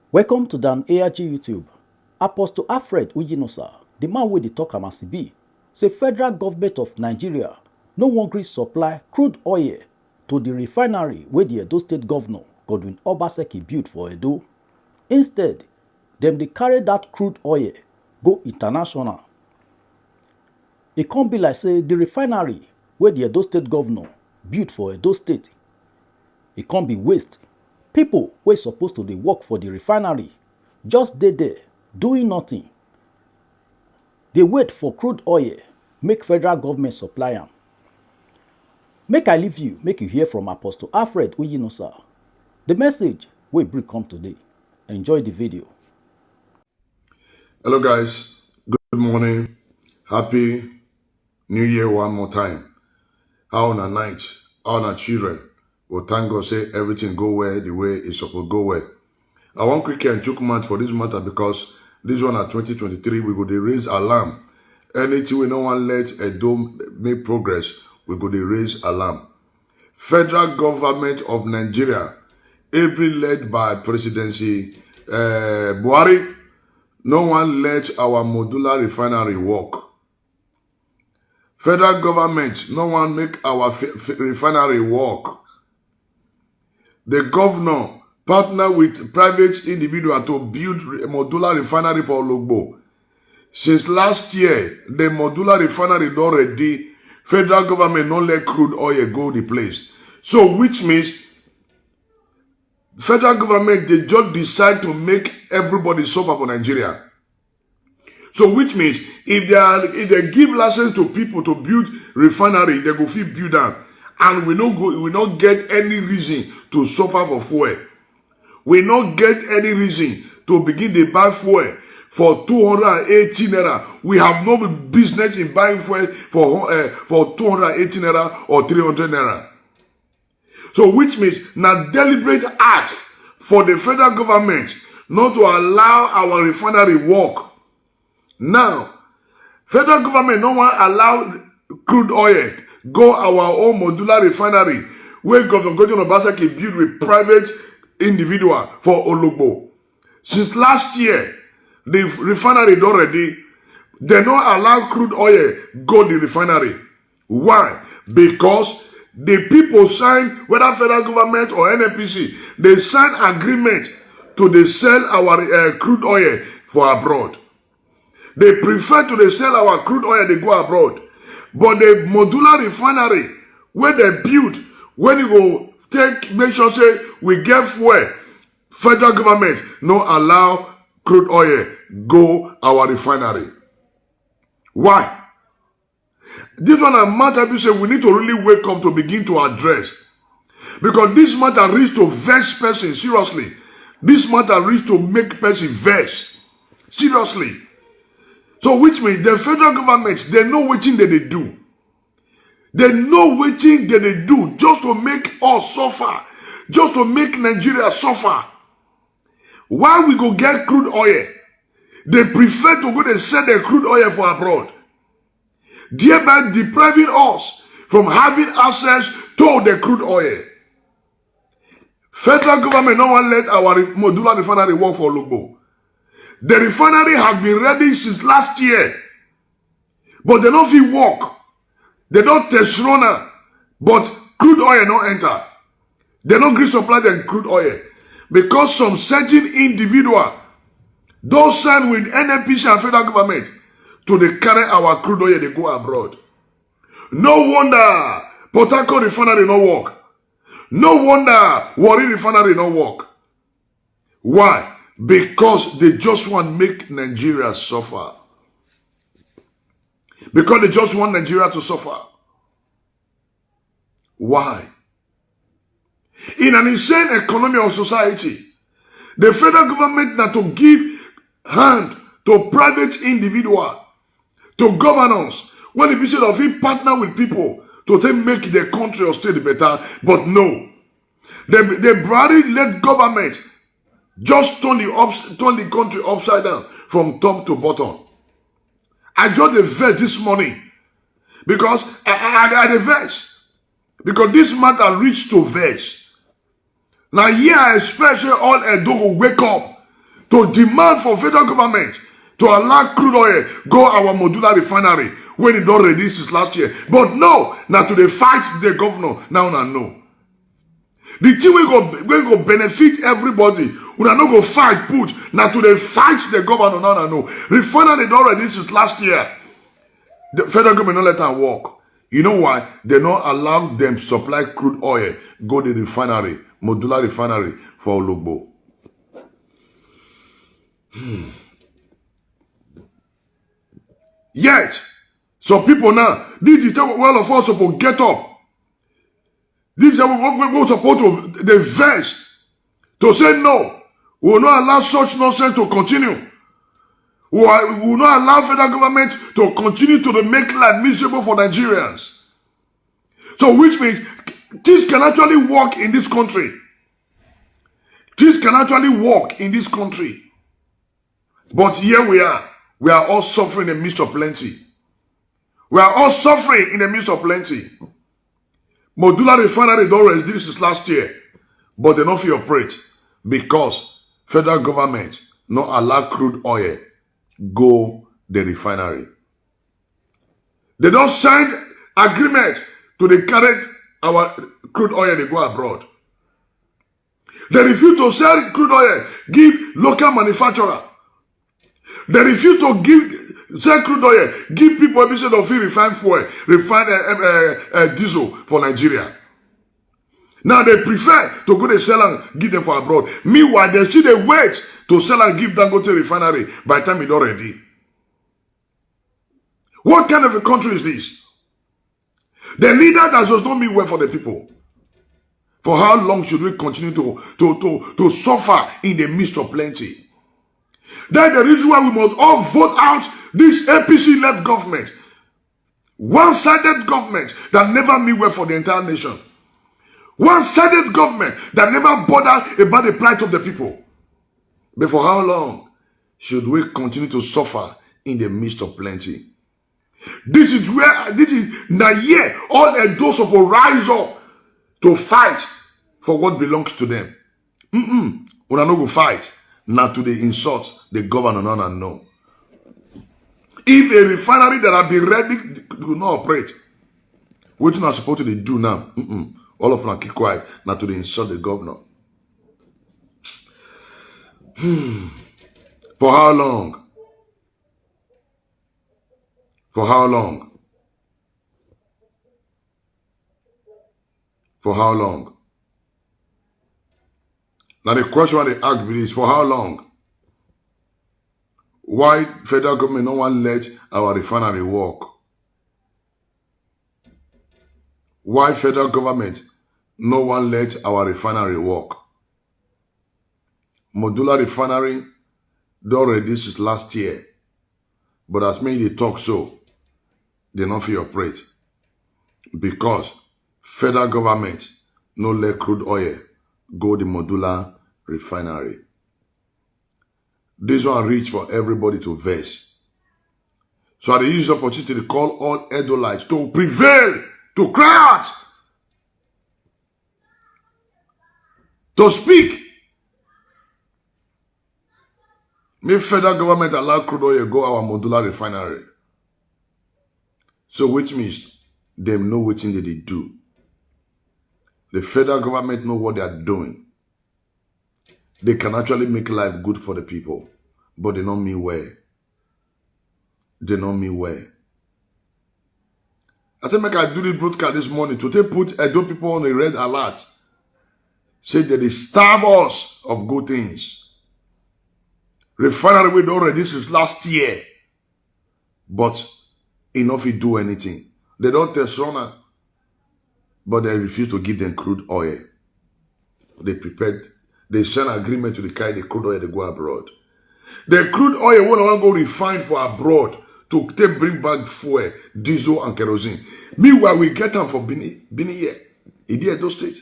Welcome to Dan ARG YouTube. Apostle Alfred Ujinosa, the man wey dey talk am as e be, say federal government of Nigeria no wan gree supply crude oil to the refinery wey the Edo State Governor Godwin Obaseki build for Edo. Instead, dem dey carry that crude oil go international. E come be like say the refinery wey the Edo State Governor build for Edo State, e come be waste. People wey suppose to dey work for the refinery just dey there doing nothing. Dey wait for crude oil make federal government supply am. Make I leave you make you hear from Apostle Alfred Ujinosa. The message wey bring come today. Enjoy the video. Hello guys, good morning. Happy New Year one more time. How on a night, how on a children. Well, thank God say everything go well the way it's supposed to go well. I want quick and chook mouth for this matter because this one at 2023 we go to raise alarm. Anything we no one let Edo make progress, we go to raise alarm. Federal government of Nigeria, every led by Presidency Buhari, no one let our modular refinery work. Federal government, no one make our refinery work. The governor partner with private individual to build a modular refinery for Ologbo. Since last year, the modular refinery is already, federal government not let crude oil go the place. So which means federal government, they just decide to make everybody suffer for Nigeria. So which means if they give license to people to build refinery, they go fit build them. And we not get any reason to suffer for fuel. We not get any reason to begin to buy fuel for 280 naira. We have no business in buying fuel for 280 naira or 300 naira. So which means now deliberate act for the federal government not to allow our refinery work. Now, federal government no one allow crude oil go our own modular refinery where Governor Godwin Obaseki build with private individual for Ologbo. Since last year, the refinery is already, they don't allow crude oil go the refinery. Why? Because the people sign, whether federal government or NNPC, they sign agreement to they sell our crude oil for abroad. They prefer to they sell our crude oil, they go abroad. But the modular refinery, where they build, when you go make sure say we get fuel, federal government no allow crude oil go our refinery. Why? This one a matter we say we need to really wake up to begin to address. Because this matter reach to vex person, seriously. This matter reach to make person vex. Seriously. So which means the federal government, they know what thing that they do. They know what thing that they do just to make us suffer. Just to make Nigeria suffer. Why we go get crude oil? They prefer to go and sell their crude oil for abroad. Thereby depriving us from having access to the crude oil. Federal government no one let our modular refinery work for Ologbo. The refinery has been ready since last year. But they don't feel work. They don't test runner. But crude oil don't enter. They don't green supply them crude oil. Because some certain individual, those signed with NNPC and federal government, to they carry our crude oil, they go abroad. No wonder Port Harcourt refinery no work. No wonder Warri refinery no work. Why? Because they just want to make Nigeria suffer. Because they just want Nigeria to suffer. Why? In an insane economy of society, the federal government now to give hand to private individual, to governors, when the people of it partner with people to make the country or state better, but no. The Buhari led government just turn the country upside down from top to bottom. I just the verse this morning because I the verse because this matter reached to verse. Now here I expect all Edo will wake up to demand for federal government to allow crude oil go our modular refinery when it don ready since last year. But no, now to dey fight the governor now una know. The thing wey go benefit everybody, una no go fight put. Now to dey fight the governor now una know. Refinery don ready since last year. The federal government no let am work. You know why? They not allow them supply crude oil go the refinery, modular refinery for Ologbo. Yet, some people now, this is all of us supposed to get up. This is what we're supposed to the verse to say no. We will not allow such nonsense to continue. We will not allow federal government to continue to make life miserable for Nigerians. So which means this can actually work in this country. This can actually work in this country. But here we are. We are all suffering in the midst of plenty. We are all suffering in the midst of plenty. Modular refinery don't ready since last year. But they don't feel operate because federal government not allow crude oil go the refinery. They don't sign agreement to the carry our crude oil they go abroad. They refuse to sell crude oil, give local manufacturer. They refuse to sell crude oil, give people instead of free refined fuel, refined diesel for Nigeria. Now they prefer to go to sell and give them for abroad. Meanwhile, they still they wait to sell and give Dangote refinery by the time it's already. What kind of a country is this? The leader that does not mean well for the people. For how long should we continue to suffer in the midst of plenty? That's the reason why we must all vote out this APC-led government. One-sided government that never mean well for the entire nation. One-sided government that never bother about the plight of the people. But for how long should we continue to suffer in the midst of plenty? This is now here all those of will rise up to fight for what belongs to them. When I no go fight, now to the insult the governor none and know. If a refinery that have been ready do not operate, what you not supposed to do now? All of them keep quiet, not to the insult the governor. For how long? For how long? For how long? Now the question they ask me is, for how long? Why federal government no one let our refinery work? Why federal government no one let our refinery work? Modular refinery don't ready since last year. But as many they talk so, they not feel operate. Because federal government no let crude oil go the modular refinery. This one reach for everybody to verse. So I use the opportunity to call all Edolites to prevail, to cry out, to speak. May federal government allow crude oil go our modular refinery. So which means them know what thing they do. The federal government know what they are doing. They can actually make life good for the people. But they don't mean well. They don't mean well. I think I do the broadcast this morning to put Edo people on a red alert. Say that they starve us of good things. Refinery we already since last year. But enough to do anything. They don't test runner. But they refuse to give them crude oil. They prepared. They sign agreement to carry the crude oil to go abroad. The crude oil won't go refine for abroad to bring back fuel, diesel and kerosene. Meanwhile, we get them for Bini here. In the Edo State.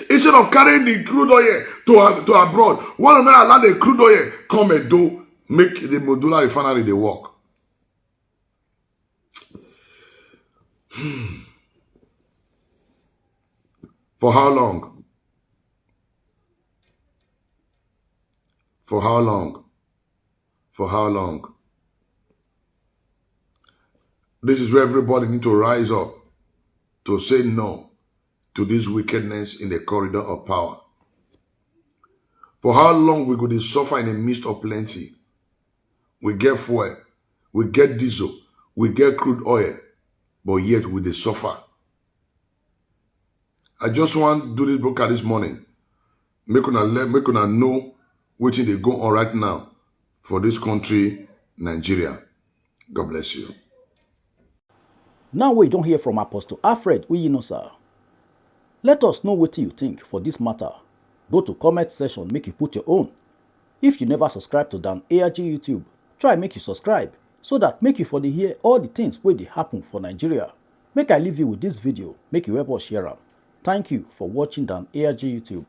Instead of carrying the crude oil to abroad, why don't I allow the crude oil come and make the modular refinery they work? For how long? For how long? For how long? This is where everybody need to rise up to say no to this wickedness in the corridor of power. For how long we go to suffer in the midst of plenty? We get fuel, we get diesel, we get crude oil, but yet we dey suffer. I just want to do this broadcast this morning. Make una know wetin dey go on right now for this country, Nigeria. God bless you. Now we don't hear from Apostle Alfred Uyinosa. Let us know what you think for this matter. Go to comment section, make you put your own. If you never subscribe to Dan ARG YouTube, try make you subscribe so that make you for the hear all the things wey dey happen for Nigeria. Make I leave you with this video, make you help us share am. Thank you for watching Dan ARG YouTube.